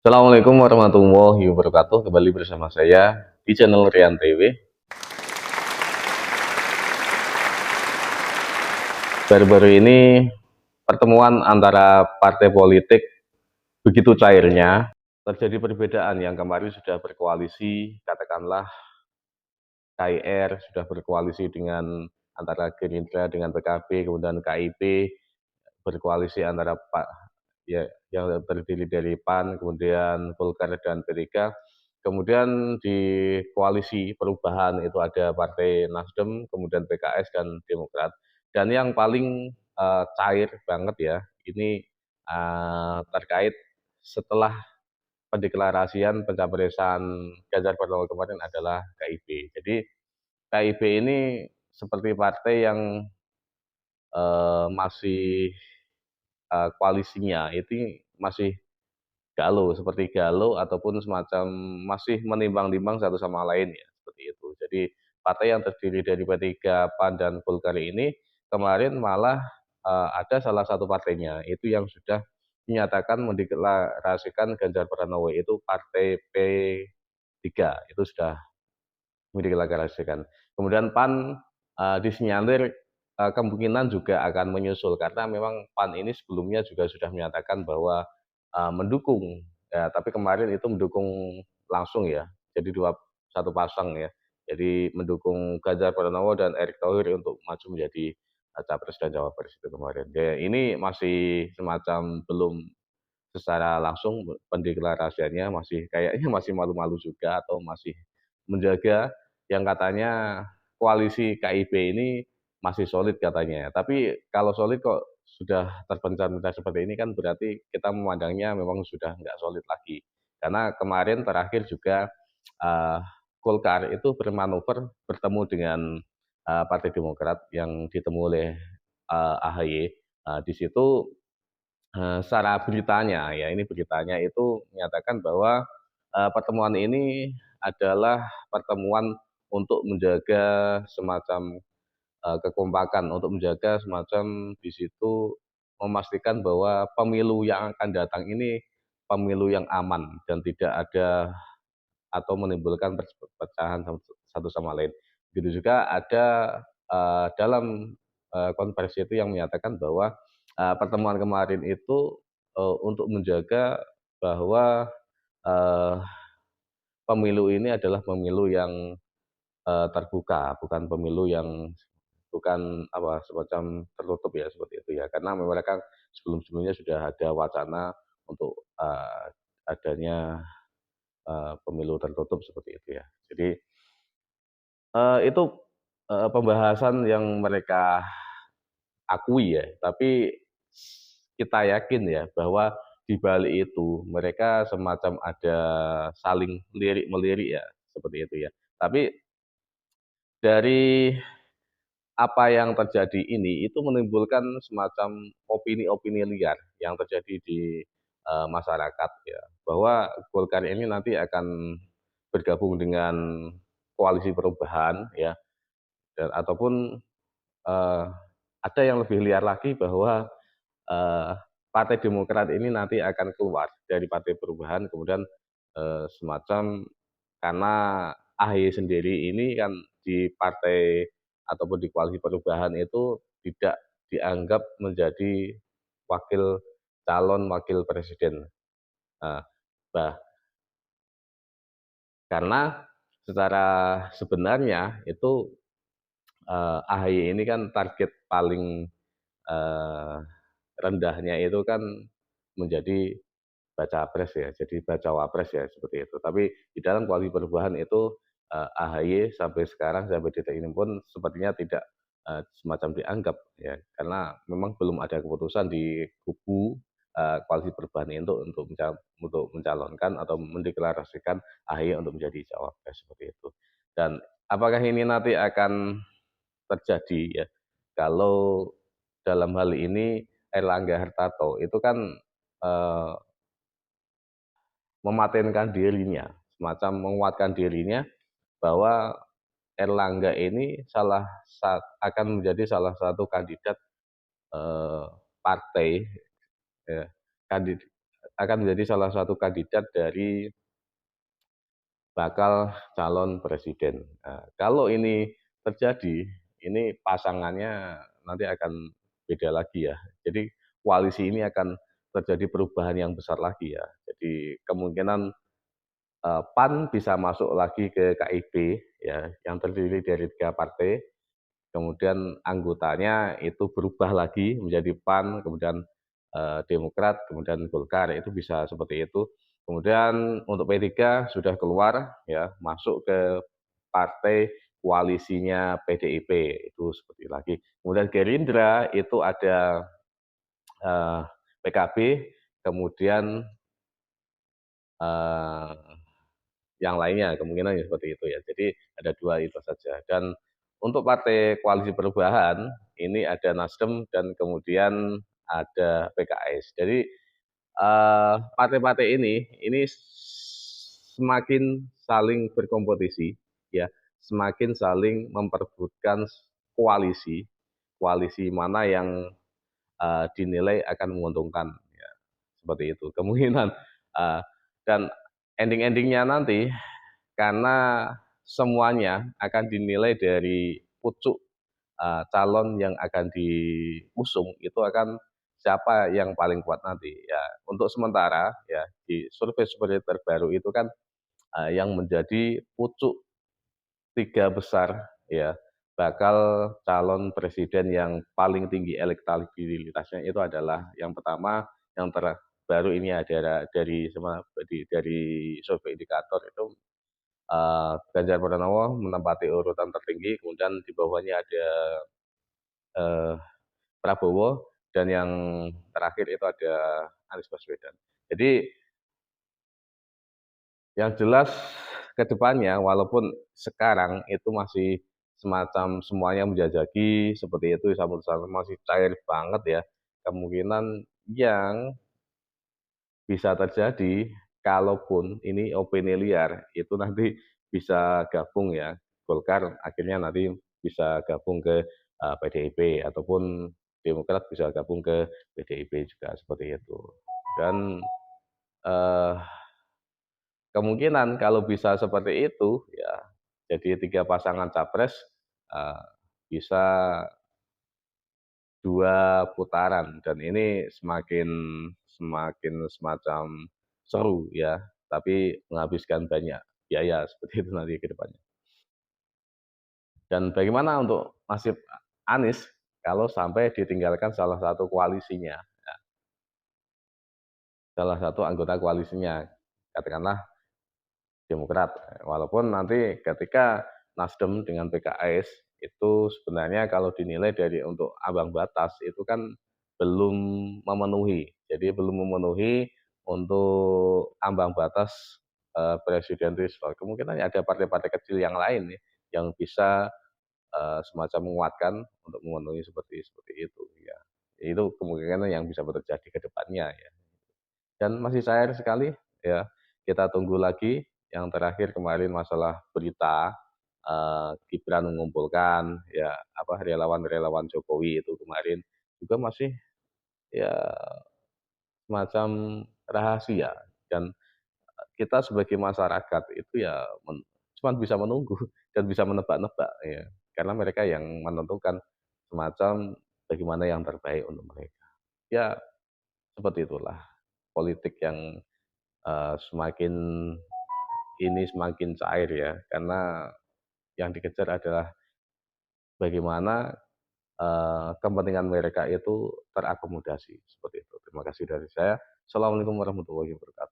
Assalamualaikum warahmatullahi wabarakatuh. Kembali bersama saya di channel Rian TV. Baru-baru ini pertemuan antara partai politik begitu cairnya. Terjadi perbedaan yang kemarin sudah berkoalisi, katakanlah KIR sudah berkoalisi dengan antara Gerindra dengan PKB, kemudian KIP berkoalisi antara Pak ya yang terdiri dari PAN, kemudian Golkar dan P3. Kemudian di koalisi perubahan itu ada Partai Nasdem, kemudian PKS dan Demokrat. Dan yang paling cair banget ya, ini terkait setelah pendeklarasian pencapresan Ganjar Pranowo kemarin adalah KIB. Jadi KIB ini seperti partai yang masih koalisinya itu masih galau, seperti galau ataupun semacam masih menimbang-nimbang satu sama lain ya, seperti itu. Jadi partai yang terdiri dari P3, PAN, dan Golkar ini kemarin malah ada salah satu partainya itu yang sudah menyatakan mendeklarasikan Ganjar Pranowo itu partai P3, itu sudah mendeklarasikan. Kemudian PAN disinyalir kemungkinan juga akan menyusul karena memang PAN ini sebelumnya juga sudah menyatakan bahwa mendukung ya, tapi kemarin itu mendukung langsung ya. Jadi satu pasang ya. Jadi mendukung Ganjar Pranowo dan Erick Thohir untuk maju menjadi capres dan cawapres itu kemarin. Ya, ini masih semacam belum secara langsung pendeklarasiannya masih kayaknya masih malu-malu juga atau masih menjaga yang katanya koalisi KIB ini masih solid katanya. Tapi kalau solid kok sudah terpencar-pencar seperti ini kan berarti kita memandangnya memang sudah nggak solid lagi. Karena kemarin terakhir juga uh, Golkar itu bermanuver bertemu dengan Partai Demokrat yang ditemui oleh AHY. Di situ secara beritanya ya, ini beritanya itu menyatakan bahwa pertemuan ini adalah pertemuan untuk menjaga semacam kekompakan, untuk menjaga semacam di situ memastikan bahwa pemilu yang akan datang ini pemilu yang aman dan tidak ada atau menimbulkan perpecahan satu sama lain. Begitu juga ada dalam konversi itu yang menyatakan bahwa pertemuan kemarin itu untuk menjaga bahwa uh, pemilu ini adalah pemilu yang terbuka, bukan pemilu yang bukan apa semacam tertutup ya seperti itu ya. Karena mereka sebelum-sebelumnya sudah ada wacana untuk adanya pemilu tertutup seperti itu ya. Jadi itu pembahasan yang mereka akui ya, tapi kita yakin ya bahwa di balik itu mereka semacam ada saling lirik-melirik ya, seperti itu ya. Tapi dari apa yang terjadi ini itu menimbulkan semacam opini-opini liar yang terjadi di masyarakat ya, bahwa Golkar ini nanti akan bergabung dengan koalisi perubahan ya, dan ataupun eh, ada yang lebih liar lagi bahwa eh, Partai Demokrat ini nanti akan keluar dari Partai Perubahan, kemudian semacam karena AHY sendiri ini kan di partai ataupun di koalisi perubahan itu tidak dianggap menjadi calon wakil presiden. Nah, bah, karena secara sebenarnya itu AHY ini kan target paling eh, rendahnya itu kan menjadi baca pres ya, jadi baca wapres ya seperti itu. Tapi di dalam koalisi perubahan itu AHY sampai sekarang sampai detik ini pun sepertinya tidak semacam dianggap ya, karena memang belum ada keputusan di kubu koalisi perubahan ini untuk mencalonkan atau mendeklarasikan AHY untuk menjadi cawapres seperti itu. Dan apakah ini nanti akan terjadi ya kalau dalam hal ini Erlangga Hartarto itu kan eh, mematenkan dirinya, semacam menguatkan dirinya bahwa Erlangga ini akan menjadi salah satu kandidat partai ya, kandidat akan menjadi salah satu kandidat dari bakal calon presiden. Nah, kalau ini terjadi, ini pasangannya nanti akan beda lagi ya. Jadi koalisi ini akan terjadi perubahan yang besar lagi ya. Jadi kemungkinan PAN bisa masuk lagi ke KIB ya, yang terdiri dari 3 partai, kemudian anggotanya itu berubah lagi menjadi PAN, kemudian Demokrat, kemudian Golkar, itu bisa seperti itu. Kemudian untuk P3 sudah keluar ya, masuk ke partai koalisinya PDIP, itu seperti lagi. Kemudian Gerindra itu ada PKB, kemudian eh, yang lainnya kemungkinan ya seperti itu ya. Jadi ada 2 itu saja. Dan untuk partai koalisi perubahan ini ada Nasdem dan kemudian ada PKS. Jadi partai-partai ini semakin saling berkompetisi ya, semakin saling memperebutkan koalisi, koalisi mana yang dinilai akan menguntungkan ya, seperti itu. Kemungkinan dan ending-endingnya nanti karena semuanya akan dinilai dari pucuk calon yang akan diusung itu akan siapa yang paling kuat nanti ya. Untuk sementara ya di survei-survei terbaru itu kan yang menjadi pucuk 3 besar ya bakal calon presiden yang paling tinggi elektabilitasnya itu adalah yang pertama yang terbaru ini ada dari survei indikator itu Ganjar Pranowo menempati urutan tertinggi, kemudian di bawahnya ada eh, Prabowo, dan yang terakhir itu ada Anies Baswedan. Jadi yang jelas ke depannya, walaupun sekarang itu masih semacam semuanya menjajaki seperti itu, sama-sama masih cair banget ya, kemungkinan yang bisa terjadi kalaupun ini opini liar itu nanti bisa gabung ya, Golkar akhirnya nanti bisa gabung ke PDIP ataupun Demokrat bisa gabung ke PDIP juga seperti itu. Dan eh, kemungkinan kalau bisa seperti itu ya jadi 3 pasangan capres eh, bisa 2 putaran dan ini semakin semakin semacam seru ya, tapi menghabiskan banyak biaya seperti itu nanti ke depannya. Dan bagaimana untuk nasib Anies kalau sampai ditinggalkan salah satu koalisinya, salah satu anggota koalisinya, katakanlah Demokrat. Walaupun nanti ketika Nasdem dengan PKS itu sebenarnya kalau dinilai dari untuk ambang batas itu kan belum memenuhi. Jadi belum memenuhi untuk ambang batas presiden threshold. Kemungkinan ada partai-partai kecil yang lain nih yang bisa semacam menguatkan untuk memenuhi seperti seperti itu ya. Itu kemungkinan yang bisa terjadi ke depannya ya. Dan masih cair sekali ya. Kita tunggu lagi. Yang terakhir kemarin masalah berita Gibran mengumpulkan ya apa relawan-relawan Jokowi itu kemarin juga masih ya semacam rahasia dan kita sebagai masyarakat itu ya cuma bisa menunggu dan bisa menebak-nebak ya karena mereka yang menentukan semacam bagaimana yang terbaik untuk mereka. Ya seperti itulah politik yang semakin ini semakin cair ya, karena yang dikejar adalah bagaimana kepentingan mereka itu terakomodasi seperti itu. Terima kasih dari saya. Assalamualaikum warahmatullahi wabarakatuh.